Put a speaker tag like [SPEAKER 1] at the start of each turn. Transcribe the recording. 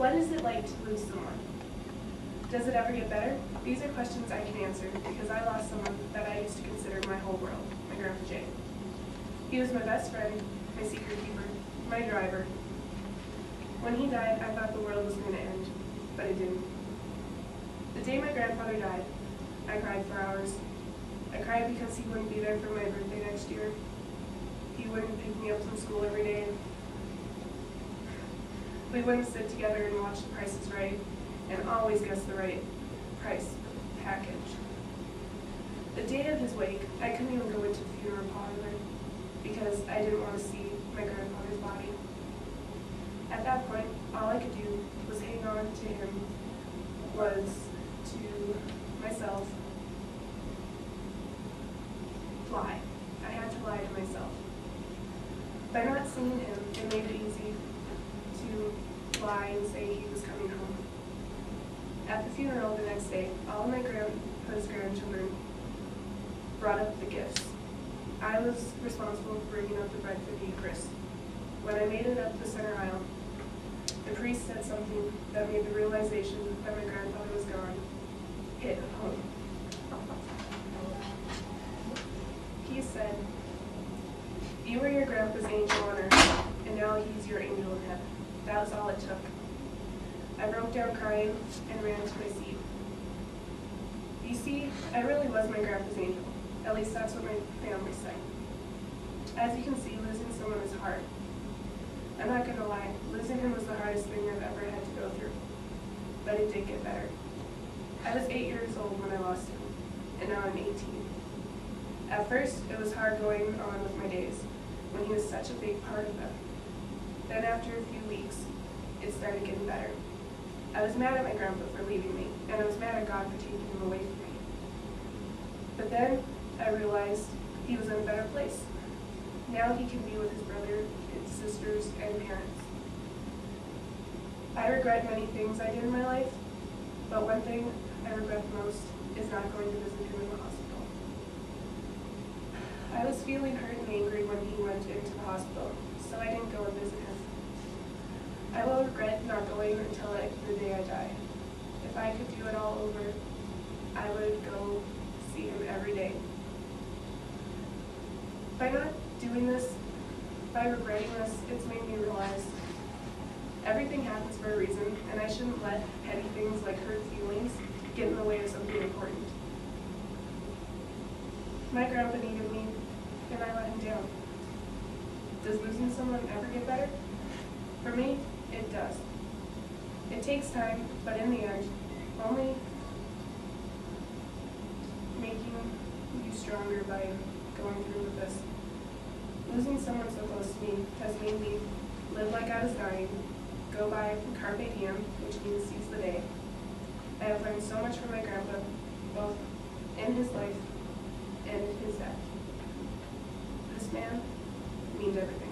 [SPEAKER 1] What is it like to lose someone? Does it ever get better? These are questions I can answer because I lost someone that I used to consider my whole world, my Grandpa Jay. He was my best friend, my secret keeper, my driver. When he died, I thought the world was going to end, but it didn't. The day my grandfather died, I cried for hours. I cried because he wouldn't be there for my birthday next year. He wouldn't pick me up from school every day. We wouldn't sit together and watch The Price is Right and always guess the right price of the package. The day of his wake, I couldn't even go into the funeral parlor because I didn't want to see my grandfather's body. At that point, all I could do was hang on to him, was to myself lie. I had to lie to myself. By not seeing him, it made it easy to lie and say he was coming home. At the funeral the next day, all of my grandpa's grandchildren brought up the gifts. I was responsible for bringing up the bread for the Eucharist. When I made it up the center aisle, the priest said something that made the realization that my grandfather was gone hit home. He said, "You were your grandpa's angel on earth, and now he's your angel in heaven." That was all it took. I broke down crying and ran to my seat. You see, I really was my grandpa's angel. At least that's what my family said. As you can see, losing someone is hard. I'm not going to lie, losing him was the hardest thing I've ever had to go through. But it did get better. I was 8 years old when I lost him, and now I'm 18. At first, it was hard going on with my days, when he was such a big part of them. Then after a few weeks, it started getting better. I was mad at my grandpa for leaving me, and I was mad at God for taking him away from me. But then I realized he was in a better place. Now he can be with his brother, his sisters, and parents. I regret many things I did in my life, but one thing I regret the most is not going to visit him in the hospital. I was feeling hurt and angry when he went into the hospital, so I didn't go and visit him. I will regret not going until the day I die. If I could do it all over, I would go see him every day. By not doing this, by regretting this, it's made me realize everything happens for a reason, and I shouldn't let petty things like hurt feelings get in the way of something important. My grandpa needed me, and I let him down. Does losing someone ever get better? For me, it does. It takes time, but in the end, only making you stronger by going through with this. Losing someone so close to me has made me live like I was dying, go by carpe diem, which means seize the day. I have learned so much from my grandpa, both in his life and his death. This man means everything.